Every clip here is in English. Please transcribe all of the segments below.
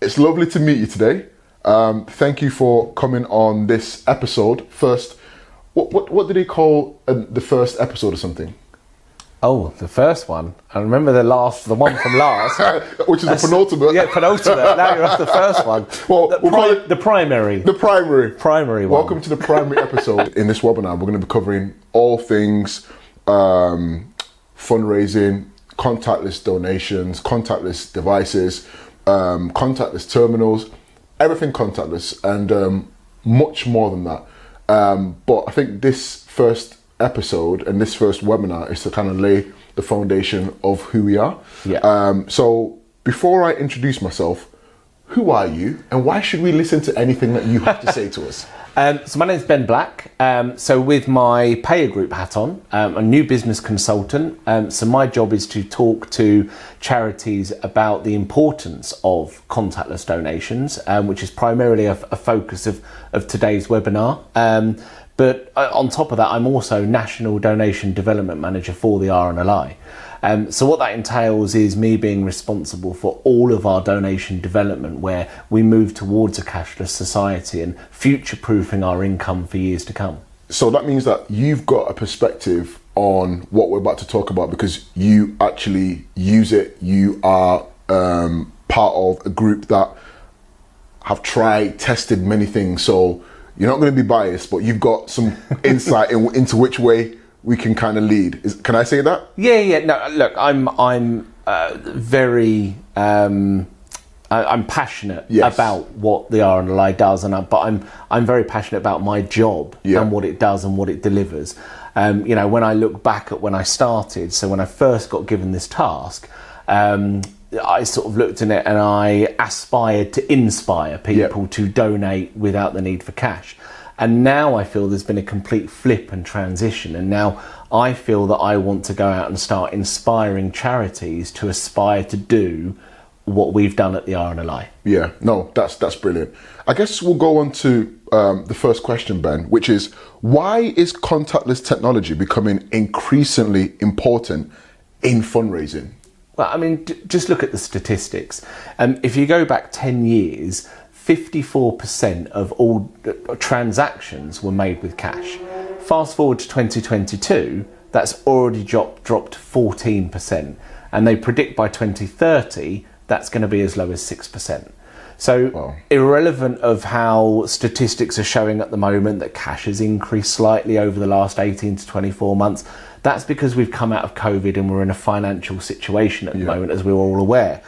It's lovely to meet you today. Thank you for coming on this episode. First, what did they call the first episode or something? Oh, the first one. I remember the one from last. Which is the penultimate. Yeah, penultimate. Now you're off the first one. Well, the primary. The primary. Primary one. Welcome to the primary episode. In this webinar, we're going to be covering all things fundraising, contactless donations, contactless devices, contactless terminals, everything contactless, and much more than that. But I think this first episode and this first webinar is to kind of lay the foundation of who we are. Yeah. So before I introduce myself, who are you and why should we listen to anything that you have to say to us? So my name's Ben Black. So with my Paya Group hat on, I'm a new business consultant. So my job is to talk to charities about the importance of contactless donations, which is primarily a focus of today's webinar. But on top of that, I'm also National Donation Development Manager for the RNLI. So what that entails is me being responsible for all of our donation development, where we move towards a cashless society and future-proofing our income for years to come. So that means that you've got a perspective on what we're about to talk about because you actually use it. You are part of a group that have tried, tested many things. So you're not going to be biased, but you've got some insight into which way we can kind of lead. Can I say that? Yeah. No, look, I'm very I'm passionate about what the RNLI does, but I'm very passionate about my job and what it does and what it delivers. You know, when I look back at when I started, so when I first got given this task, I sort of looked in it and I aspired to inspire people to donate without the need for cash. And now I feel there's been a complete flip and transition. And now I feel that I want to go out and start inspiring charities to aspire to do what we've done at the RNLI. Yeah, no, that's brilliant. I guess we'll go on to the first question, Ben, which is, why is contactless technology becoming increasingly important in fundraising? Well, I mean, just look at the statistics. If you go back 10 years, 54% of all transactions were made with cash. Fast forward to 2022, that's already dropped to 14%. And they predict by 2030, that's going to be as low as 6%. So irrelevant of how statistics are showing at the moment that cash has increased slightly over the last 18 to 24 months, that's because we've come out of COVID and we're in a financial situation at the moment, as we're all aware.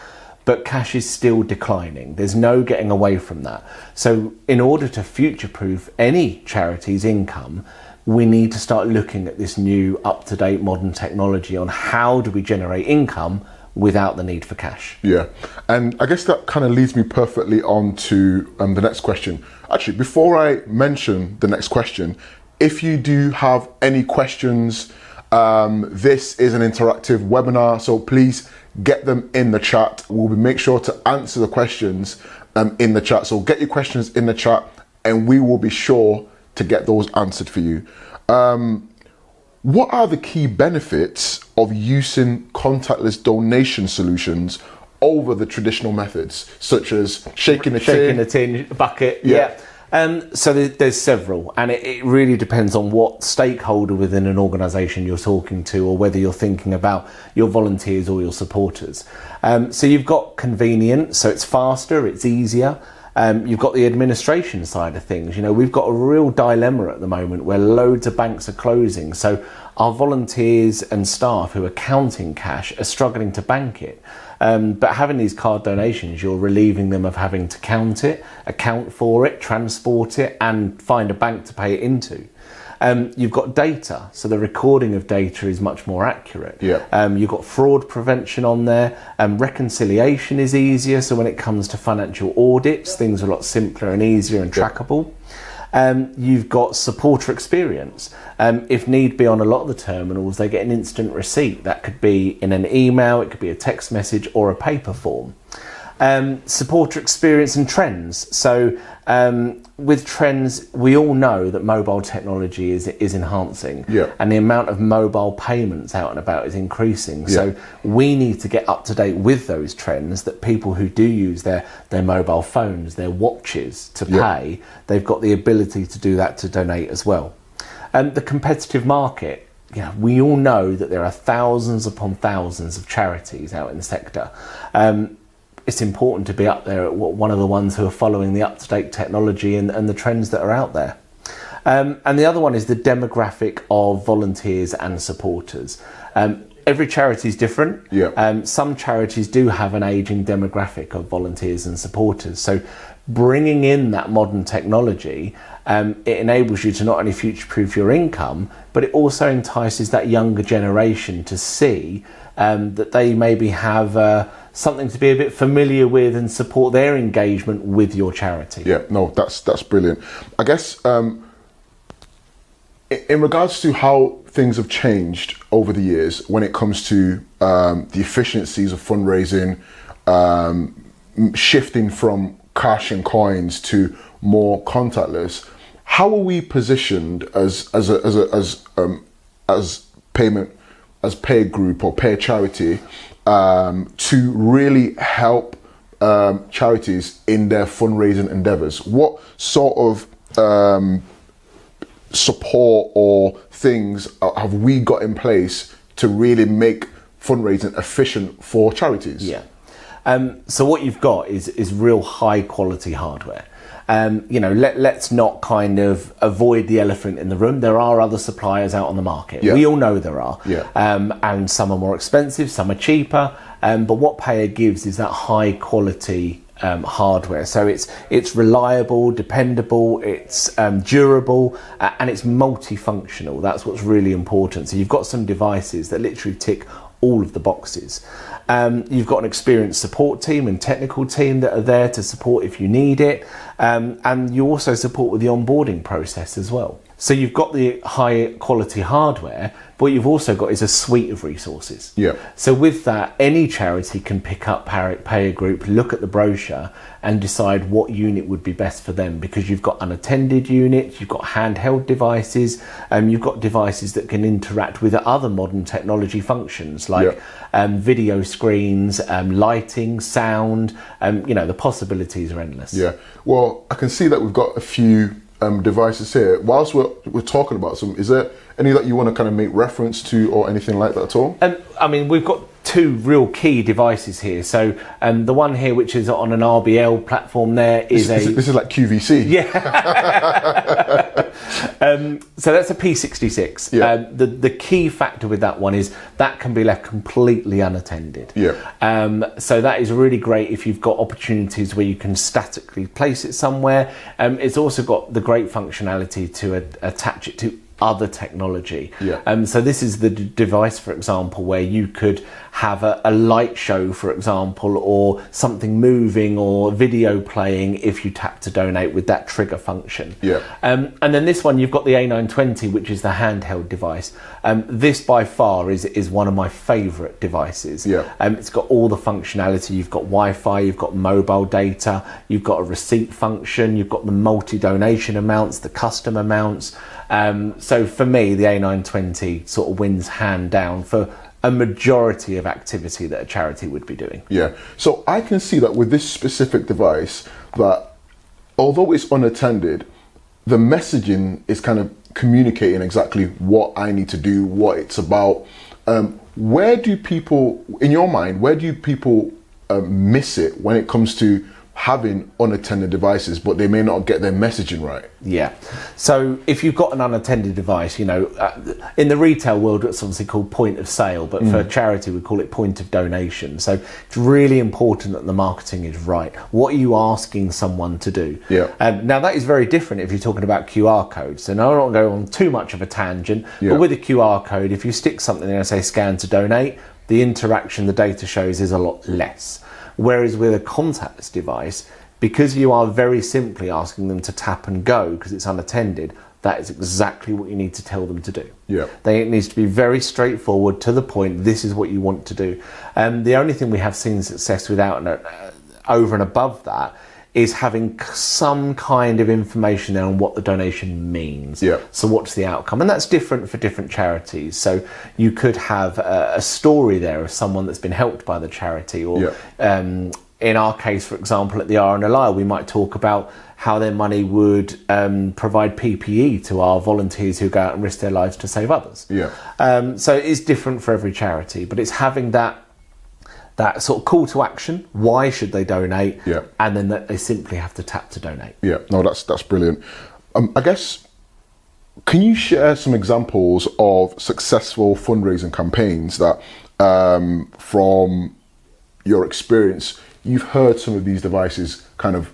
But cash is still declining. There's no getting away from that. So in order to future-proof any charity's income, we need to start looking at this new up-to-date modern technology on how do we generate income without the need for cash. Yeah, and I guess that kind of leads me perfectly on to the next question. Actually, before I mention the next question, if you do have any questions, this is an interactive webinar, so please get them in the chat. We'll make sure to answer the questions in the chat. So get your questions in the chat and we will be sure to get those answered for you. What are the key benefits of using contactless donation solutions over the traditional methods, such as shaking the tin, bucket? Yeah. So there's several, and it really depends on what stakeholder within an organisation you're talking to, or whether you're thinking about your volunteers or your supporters. So you've got convenient, so it's faster, it's easier. You've got the administration side of things. You know, we've got a real dilemma at the moment where loads of banks are closing. So our volunteers and staff who are counting cash are struggling to bank it. But having these card donations, you're relieving them of having to count it, account for it, transport it, and find a bank to pay it into. You've got data, so the recording of data is much more accurate. You've got fraud prevention on there. Reconciliation is easier, so when it comes to financial audits, things are a lot simpler and easier and trackable. You've got supporter experience. If need be, on a lot of the terminals, they get an instant receipt. That could be in an email, it could be a text message or a paper form. Supporter experience and trends. So with trends, we all know that mobile technology is enhancing, and the amount of mobile payments out and about is increasing. So we need to get up to date with those trends, that people who do use their mobile phones, their watches to pay, they've got the ability to do that, to donate as well. The competitive market, we all know that there are thousands upon thousands of charities out in the sector. It's important to be up there at one of the ones who are following the up-to-date technology and the trends that are out there. And the other one is the demographic of volunteers and supporters. Every charity is different. Some charities do have an ageing demographic of volunteers and supporters. So bringing in that modern technology, it enables you to not only future-proof your income, but it also entices that younger generation to see that they maybe have something to be a bit familiar with and support their engagement with your charity. That's brilliant. I guess in regards to how things have changed over the years when it comes to the efficiencies of fundraising, shifting from cash and coins to more contactless, how are we positioned as Pay Group or PayaCharity to really help charities in their fundraising endeavors? What sort of support or things have we got in place to really make fundraising efficient for charities? So what you've got is real high quality hardware. Let's not kind of avoid the elephant in the room. There are other suppliers out on the market. We all know there are. And some are more expensive, some are cheaper. But what Paya gives is that high quality hardware. So it's reliable, dependable, it's durable, and it's multifunctional. That's what's really important. So you've got some devices that literally tick all of the boxes. You've got an experienced support team and technical team that are there to support if you need it, and you also support with the onboarding process as well. So you've got the high quality hardware, but what you've also got is a suite of resources. So with that, any charity can pick up Paya Group, look at the brochure and decide what unit would be best for them, because you've got unattended units, you've got handheld devices, you've got devices that can interact with other modern technology functions like video screens, lighting, sound, the possibilities are endless. Well, I can see that we've got a few devices here. Whilst we're talking about some, is there any that you want to kind of make reference to or anything like that at all? I mean, we've got two real key devices here. So the one here, which is on an RBL platform, there is this is like QVC. So that's a P66. The key factor with that one is that can be left completely unattended. So that is really great if you've got opportunities where you can statically place it somewhere. It's also got the great functionality to attach it to other technology. So this is the device, for example, where you could have a light show, for example, or something moving or video playing if you tap to donate with that trigger function. And then this one, you've got the A920, which is the handheld device. This by far is one of my favorite devices. It's got all the functionality. You've got Wi-Fi, you've got mobile data, you've got a receipt function, you've got the multi-donation amounts, the custom amounts. So for me, the A920 sort of wins hand down for a majority of activity that a charity would be doing. So I can see that with this specific device, that although it's unattended, the messaging is kind of communicating exactly what I need to do, what it's about. Where do people, in your mind, miss it when it comes to having unattended devices, but they may not get their messaging right? So if you've got an unattended device, in the retail world it's obviously called point of sale, but for charity we call it point of donation. So it's really important that the marketing is right. What are you asking someone to do? Now that is very different if you're talking about QR codes. So now I don't go on too much of a tangent, but with a QR code, if you stick something there and say scan to donate, the interaction the data shows is a lot less. Whereas with a contactless device, because you are very simply asking them to tap and go because it's unattended, that is exactly what you need to tell them to do. It needs to be very straightforward, to the point. This is what you want to do. The only thing we have seen success without over and above that is having some kind of information there on what the donation means. Yeah. So what's the outcome? And that's different for different charities. So you could have a story there of someone that's been helped by the charity, or in our case, for example, at the RNLI, we might talk about how their money would provide PPE to our volunteers who go out and risk their lives to save others. Yeah. So it is different for every charity, but it's having that sort of call to action. Why should they donate? Yeah. And then that they simply have to tap to donate. Yeah, no, that's brilliant. I guess, can you share some examples of successful fundraising campaigns that, from your experience, you've heard some of these devices kind of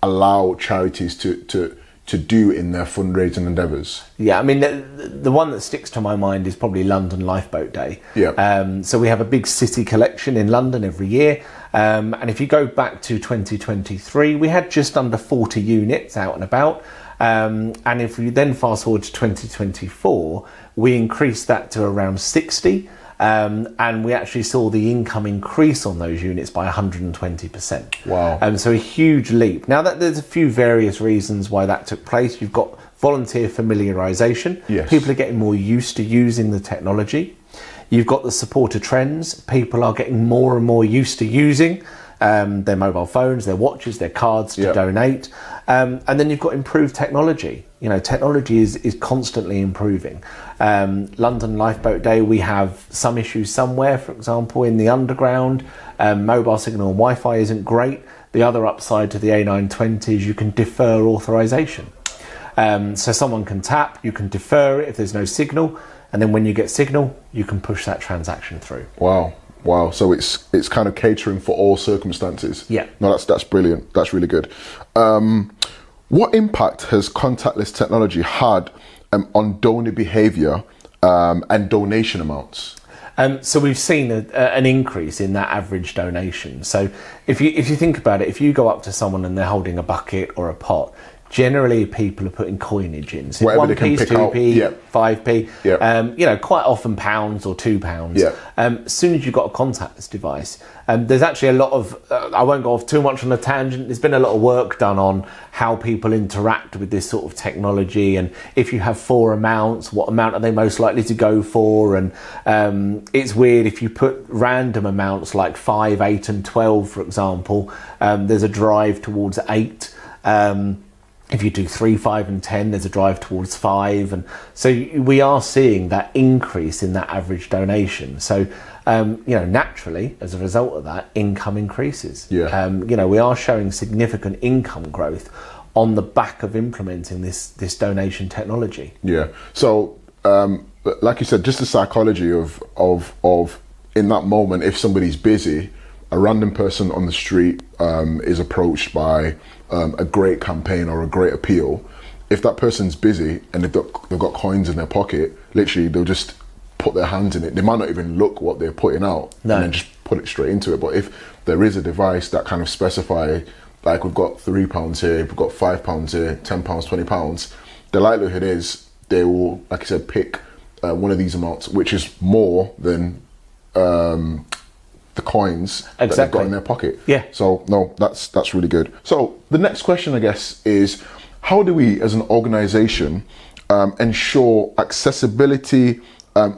allow charities to do in their fundraising endeavours? Yeah, I mean, the one that sticks to my mind is probably London Lifeboat Day. Yeah. So we have a big city collection in London every year. And if you go back to 2023, we had just under 40 units out and about. And if we then fast forward to 2024, we increased that to around 60. And we actually saw the income increase on those units by 120%. Wow. So a huge leap. Now, there's a few various reasons why that took place. You've got volunteer familiarisation. Yes. People are getting more used to using the technology. You've got the supporter trends. People are getting more and more used to using their mobile phones, their watches, their cards to donate. And then you've got improved technology. You know, technology is constantly improving. London Lifeboat Day, we have some issues somewhere, for example, in the underground. Mobile signal and Wi-Fi isn't great. The other upside to the A920 is you can defer authorization. So someone can tap, you can defer it if there's no signal, and then when you get signal, you can push that transaction through. Wow. So it's kind of catering for all circumstances. Yeah. No, that's brilliant. That's really good. What impact has contactless technology had on donor behaviour and donation amounts? So we've seen an increase in that average donation. So if you think about it, if you go up to someone and they're holding a bucket or a pot, generally people are putting coinage in. So whatever 1p, 2p, 5p, Yeah. quite often pounds or £2. Yeah. As soon as you've got a contactless device, there's actually a lot of, I won't go off too much on a tangent, there's been a lot of work done on how people interact with this sort of technology, and if you have 4 amounts, what amount are they most likely to go for, and it's weird if you put random amounts like 5, 8 and 12, for example, there's a drive towards 8. If you do 3, 5 and 10, there's a drive towards 5. And so we are seeing that increase in that average donation. So, naturally, as a result of that, income increases. Yeah. We are showing significant income growth on the back of implementing this donation technology. Yeah. So, like you said, just the psychology of in that moment, if somebody's busy, a random person on the street is approached by a great campaign or a great appeal. If that person's busy and they've got coins in their pocket, literally they'll just put their hands in it. They might not even look what they're putting out and then just put it straight into it. But if there is a device that kind of specify, like we've got £3 here, we've got £5 here, £10, £20, the likelihood is they will, like I said, pick one of these amounts, which is more than the coins that they've got in their pocket. Yeah. So no, that's really good. So the next question, I guess, is how do we as an organization ensure accessibility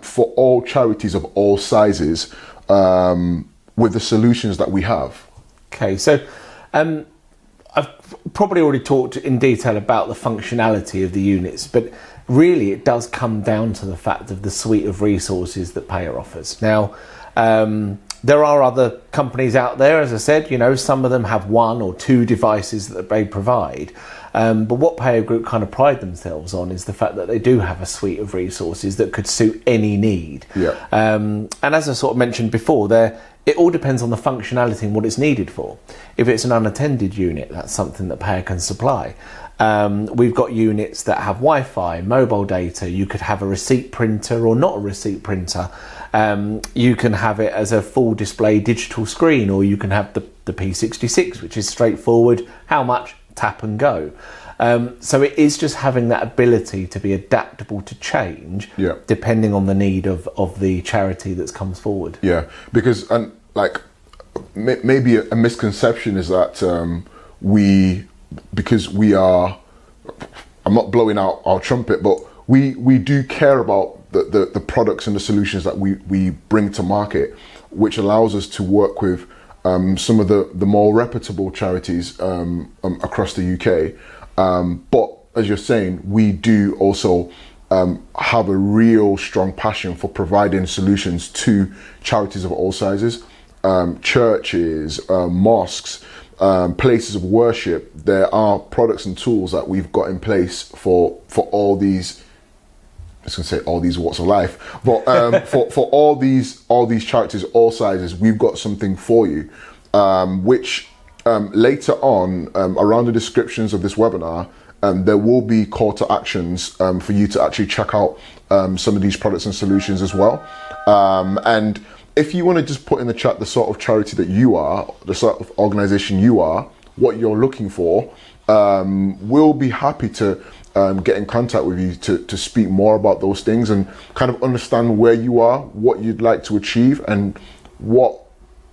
for all charities of all sizes with the solutions that we have? Okay, so I've probably already talked in detail about the functionality of the units, but really it does come down to the fact of the suite of resources that Paya offers. Now, there are other companies out there, as I said, some of them have 1 or 2 devices that they provide. But what Paya Group kind of pride themselves on is the fact that they do have a suite of resources that could suit any need. Yeah. And as I sort of mentioned before, it all depends on the functionality and what it's needed for. If it's an unattended unit, that's something that Paya can supply. We've got units that have Wi-Fi, mobile data. You could have a receipt printer or not a receipt printer. You can have it as a full display digital screen, or you can have the P66, which is straightforward. How much? Tap and go. So it is just having that ability to be adaptable to change, depending on the need of the charity that comes forward. Yeah, because maybe a misconception is that because we are, I'm not blowing out our trumpet, but we do care about the products and the solutions that we bring to market, which allows us to work with some of the more reputable charities across the UK. But as you're saying, we do also have a real strong passion for providing solutions to charities of all sizes, churches, mosques, places of worship. There are products and tools that we've got in place for all these. I was going to say all these walks of life, but for all these charities, all sizes, we've got something for you, which later on, around the descriptions of this webinar, there will be call to actions for you to actually check out some of these products and solutions as well. And if you want to just put in the chat the sort of charity that you are, the sort of organization you are, what you're looking for, we'll be happy to get in contact with you to speak more about those things and kind of understand where you are, what you'd like to achieve, and what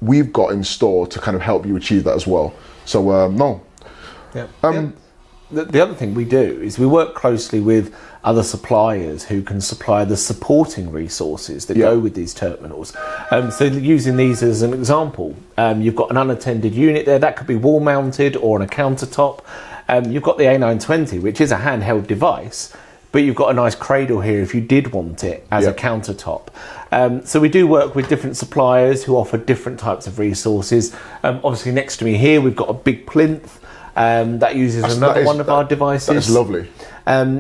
we've got in store to kind of help you achieve that as well. So no. Yeah. The other thing we do is we work closely with other suppliers who can supply the supporting resources that go with these terminals. So using these as an example, you've got an unattended unit there, that could be wall mounted or on a countertop. You've got the A920, which is a handheld device, but you've got a nice cradle here if you did want it as a countertop. So we do work with different suppliers who offer different types of resources. Obviously next to me here, we've got a big plinth that uses one of our devices. That's lovely.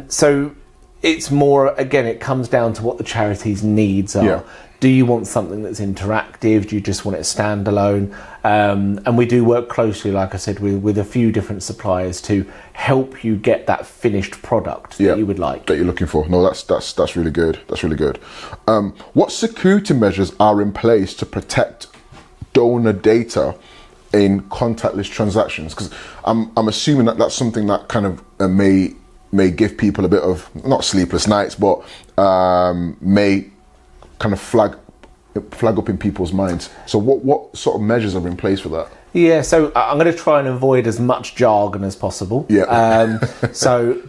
So it's more, again, it comes down to what the charity's needs are. Yeah. Do you want something that's interactive? Do you just want it standalone? And we do work closely, like I said, with a few different suppliers to help you get that finished product that you would like. That you're looking for. No, that's really good. That's really good. What security measures are in place to protect donor data in contactless transactions? Because I'm assuming that that's something that kind of may give people a bit of, not sleepless nights, but may kind of flag up in people's minds. So what sort of measures are in place for that? Yeah, so I'm going to try and avoid as much jargon as possible. Yeah.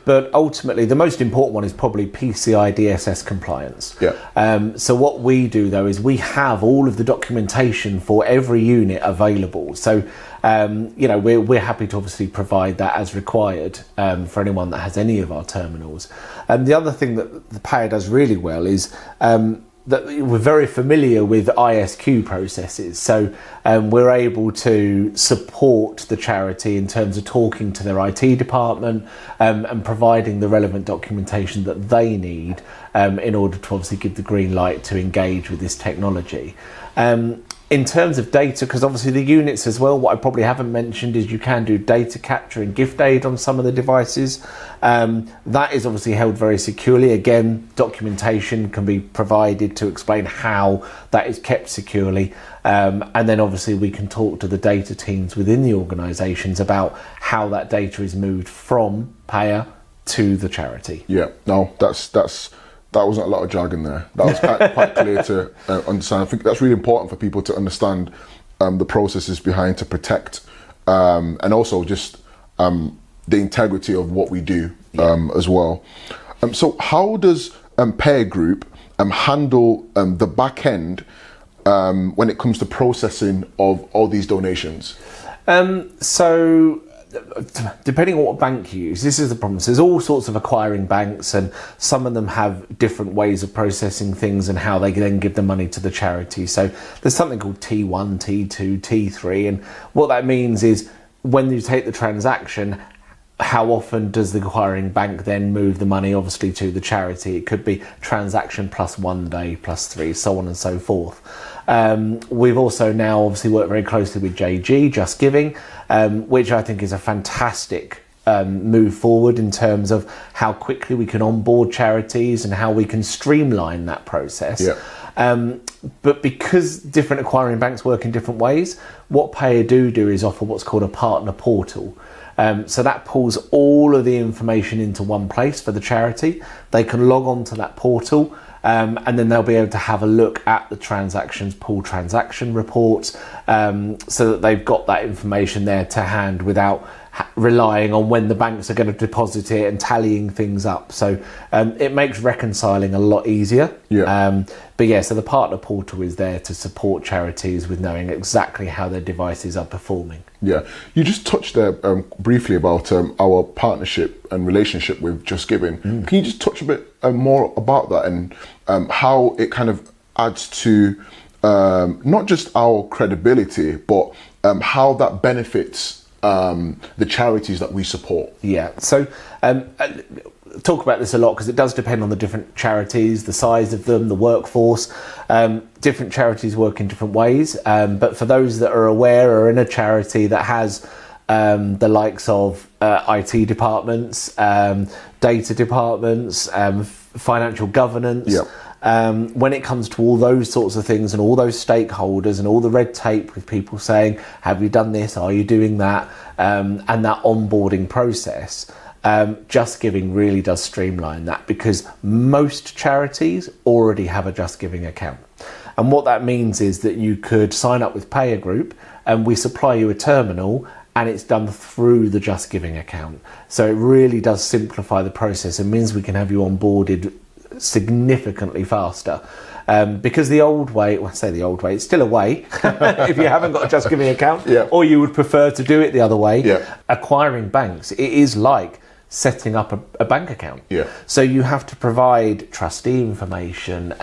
But ultimately, the most important one is probably PCI DSS compliance. Yeah. So what we do though is we have all of the documentation for every unit available. So we're happy to obviously provide that as required for anyone that has any of our terminals. And the other thing that the Paya does really well is that we're very familiar with ISQ processes, so we're able to support the charity in terms of talking to their IT department and providing the relevant documentation that they need in order to obviously give the green light to engage with this technology. In terms of data, because obviously the units as well, what I probably haven't mentioned is you can do data capture and gift aid on some of the devices. That is obviously held very securely. Again, documentation can be provided to explain how that is kept securely. And then obviously we can talk to the data teams within the organisations about how that data is moved from Paya to the charity. Yeah, no, that wasn't a lot of jargon there. That was quite clear to understand. I think that's really important for people to understand the processes behind to protect and also just the integrity of what we do as well. So how does Paya Group handle the back end when it comes to processing of all these donations? So depending on what bank you use, this is the problem. So there's all sorts of acquiring banks, and some of them have different ways of processing things and how they then give the money to the charity. So there's something called T1, T2, T3, and what that means is when you take the transaction, how often does the acquiring bank then move the money obviously to the charity? It could be transaction plus 1 day plus 3, so on and so forth. We've also now obviously worked very closely with JG, Just Giving, which I think is a fantastic move forward in terms of how quickly we can onboard charities and how we can streamline that process. Yeah. But because different acquiring banks work in different ways, what Paya do is offer what's called a partner portal. So that pulls all of the information into one place for the charity. They can log on to that portal, and then they'll be able to have a look at the transactions, pull transaction reports, so that they've got that information there to hand without relying on when the banks are going to deposit it and tallying things up. So it makes reconciling a lot easier. But yeah, so the partner portal is there to support charities with knowing exactly how their devices are performing. Yeah, you just touched there briefly about our partnership and relationship with Just Giving. Can you just touch a bit more about that and how it kind of adds to not just our credibility, but how that benefits the charities that we support? Yeah, so talk about this a lot because it does depend on the different charities, the size of them, the workforce. Different charities work in different ways, but for those that are aware or in a charity that has the likes of IT departments, data departments, financial governance, when it comes to all those sorts of things and all those stakeholders and all the red tape with people saying, have you done this, are you doing that, and that onboarding process, Just Giving really does streamline that, because most charities already have a Just Giving account. And what that means is that you could sign up with Paya Group and we supply you a terminal and it's done through the Just Giving account. So it really does simplify the process and means we can have you onboarded significantly faster. Because the old way, well, I say the old way, it's still a way if you haven't got a Just Giving account, or you would prefer to do it the other way. Acquiring banks, it is like setting up a bank account. So you have to provide trustee information,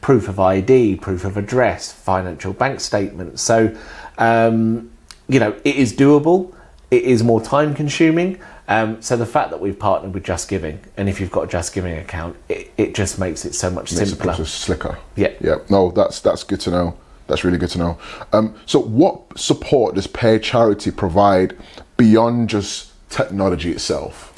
proof of ID, proof of address, financial bank statements. So, you know, it is doable. It is more time consuming. So the fact that we've partnered with Just Giving, and if you've got a Just Giving account, it just makes it so much simpler. Makes the process slicker. Yeah. No, that's good to know. That's really good to know. So what support does PayaCharity provide beyond just technology itself?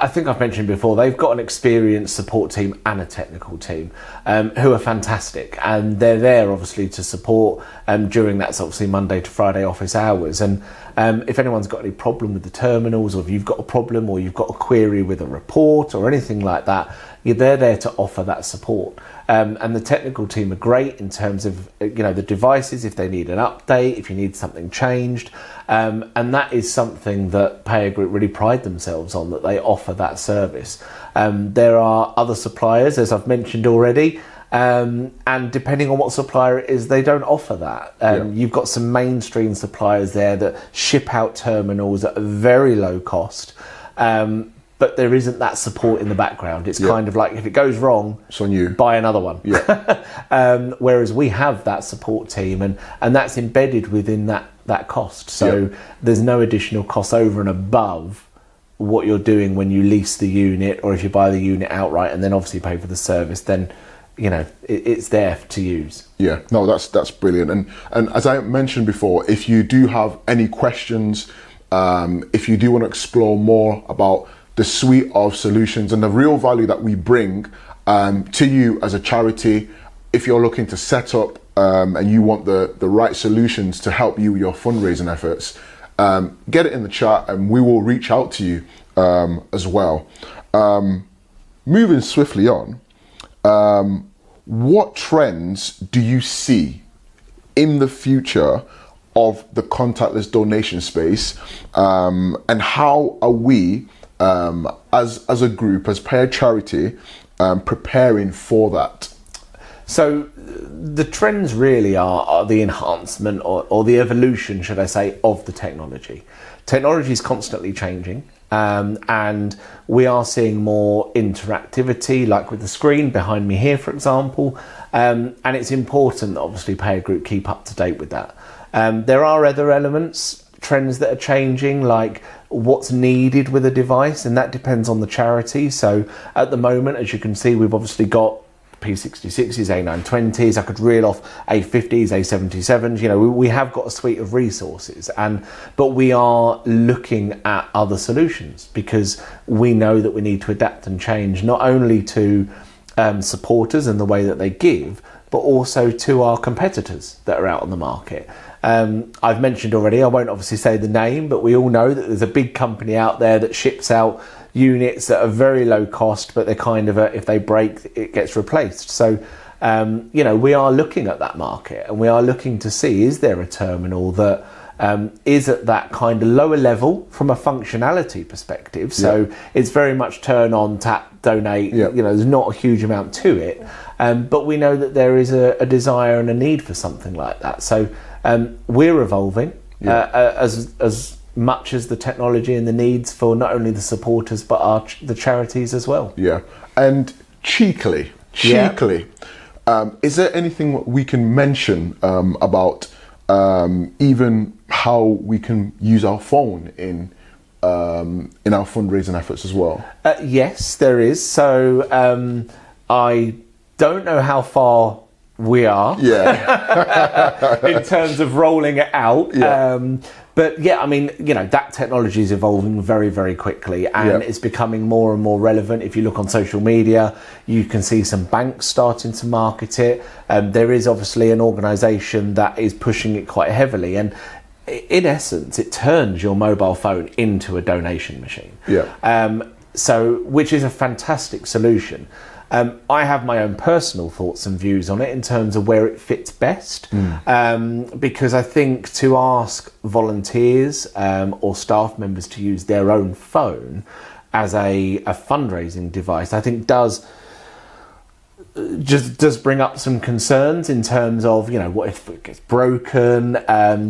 I think I've mentioned before, they've got an experienced support team and a technical team who are fantastic, and they're there obviously to support during that's obviously Monday to Friday office hours. And if anyone's got any problem with the terminals, or if you've got a problem or you've got a query with a report or anything like that, they're there to offer that support. And the technical team are great in terms of, you know, the devices, if they need an update, if you need something changed. And that is something that Paya Group really pride themselves on, that they offer that service. There are other suppliers, as I've mentioned already, and depending on what supplier it is, they don't offer that. You've got some mainstream suppliers there that ship out terminals at a very low cost. But there isn't that support in the background. It's kind of like, if it goes wrong, it's on you. Buy another one. Whereas we have that support team, and that's embedded within that cost. So there's no additional cost over and above what you're doing when you lease the unit, or if you buy the unit outright and then obviously pay for the service, then, you know, it's there to use. Yeah, no, that's brilliant. And as I mentioned before, if you do have any questions, if you do want to explore more about the suite of solutions and the real value that we bring to you as a charity, if you're looking to set up and you want the right solutions to help you with your fundraising efforts, get it in the chat and we will reach out to you as well. Moving swiftly on, what trends do you see in the future of the contactless donation space, and how are we as a group, as PayaCharity, preparing for that? So the trends really are the enhancement or the evolution, should I say, of the technology. Technology is constantly changing, and we are seeing more interactivity, like with the screen behind me here, for example, and it's important that obviously Paya Group keep up to date with that. There are other elements, trends that are changing, like what's needed with a device, and that depends on the charity. So at the moment, as you can see, we've obviously got P66s, A920s, I could reel off A50s, A77s, you know, we have got a suite of resources, but we are looking at other solutions because we know that we need to adapt and change, not only to supporters and the way that they give, but also to our competitors that are out on the market. I've mentioned already, I won't obviously say the name, but we all know that there's a big company out there that ships out units that are very low cost, but they're kind of if they break, it gets replaced. So, we are looking at that market, and we are looking to see, is there a terminal that is at that kind of lower level from a functionality perspective. So it's very much turn on, tap, donate. There's not a huge amount to it, but we know that there is a desire and a need for something like that. So we're evolving as much as the technology and the needs for not only the supporters but the charities as well. And cheekily, is there anything we can mention about even how we can use our phone in our fundraising efforts as well? Yes, there is. So I don't know how far we are in terms of rolling it out. But that technology is evolving very, very quickly, and it's becoming more and more relevant. If you look on social media, you can see some banks starting to market it. There is obviously an organisation that is pushing it quite heavily, and in essence, it turns your mobile phone into a donation machine. Which is a fantastic solution. I have my own personal thoughts and views on it in terms of where it fits best, because I think to ask volunteers or staff members to use their own phone as a fundraising device, I think does bring up some concerns in terms of, what if it gets broken?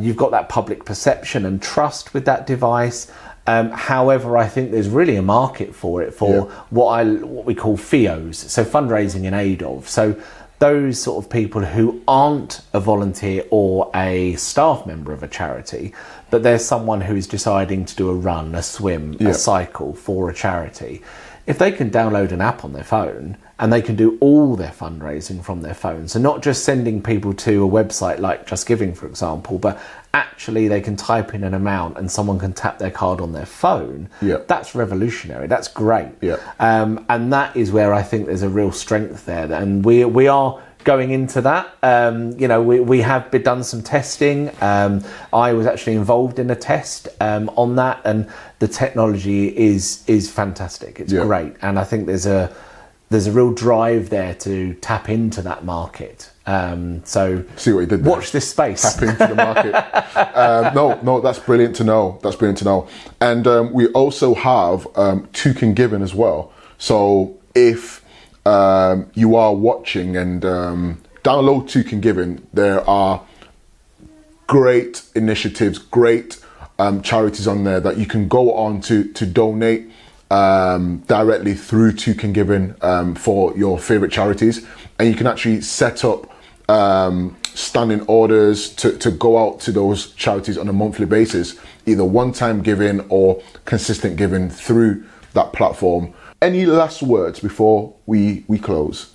You've got that public perception and trust with that device. However, I think there's really a market for it what we call FIOs, so fundraising in aid of. So those sort of people who aren't a volunteer or a staff member of a charity, but there's someone who is deciding to do a run, a swim, a cycle for a charity. If they can download an app on their phone and they can do all their fundraising from their phone, so not just sending people to a website like Just Giving, for example, but actually they can type in an amount and someone can tap their card on their phone, that's revolutionary, that's great. And that is where I think there's a real strength there, and we are going into that. We have done some testing. I was actually involved in a test on that, and the technology is fantastic. It's great, and I think there's a real drive there to tap into that market. So see what you did there. Watch this space. Tap into the market. No, that's brilliant to know. And we also have Token Giving as well. So if you are watching and download Token Giving, there are great initiatives, great charities on there that you can go on to donate directly through Token Giving for your favorite charities, and you can actually set up standing orders to go out to those charities on a monthly basis, either one-time giving or consistent giving through that platform. Any last words before we close?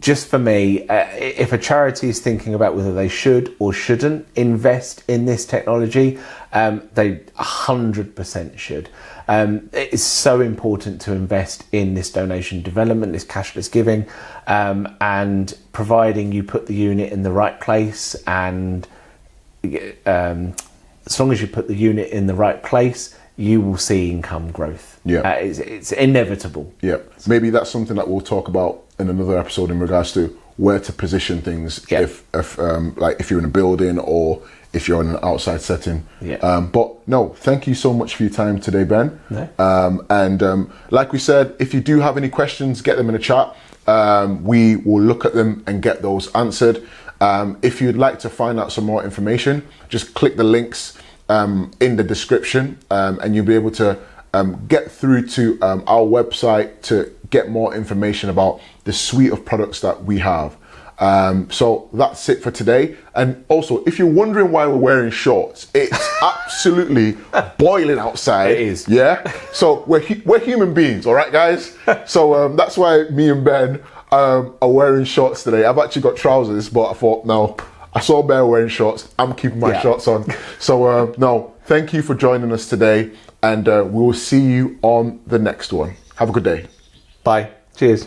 Just for me, if a charity is thinking about whether they should or shouldn't invest in this technology, they 100% should. It is so important to invest in this donation development, this cashless giving, and providing you put the unit in the right place, and as long as you put the unit in the right place, you will see income growth. It's inevitable. Maybe that's something that we'll talk about in another episode in regards to where to position things if you're in a building or if you're in an outside setting. But no, thank you so much for your time today, Ben. And like we said, if you do have any questions, get them in the chat. We will look at them and get those answered. If you'd like to find out some more information, just click the links in the description, and you'll be able to get through to our website to get more information about the suite of products that we have. So that's it for today. And also, if you're wondering why we're wearing shorts, it's absolutely boiling outside. It is. So we're human beings, all right, guys? So that's why me and Ben are wearing shorts today. I've actually got trousers, but I thought, no, I saw Ben wearing shorts, I'm keeping my shorts on. So no, thank you for joining us today, and we will see you on the next one. Have a good day. Bye. Cheers.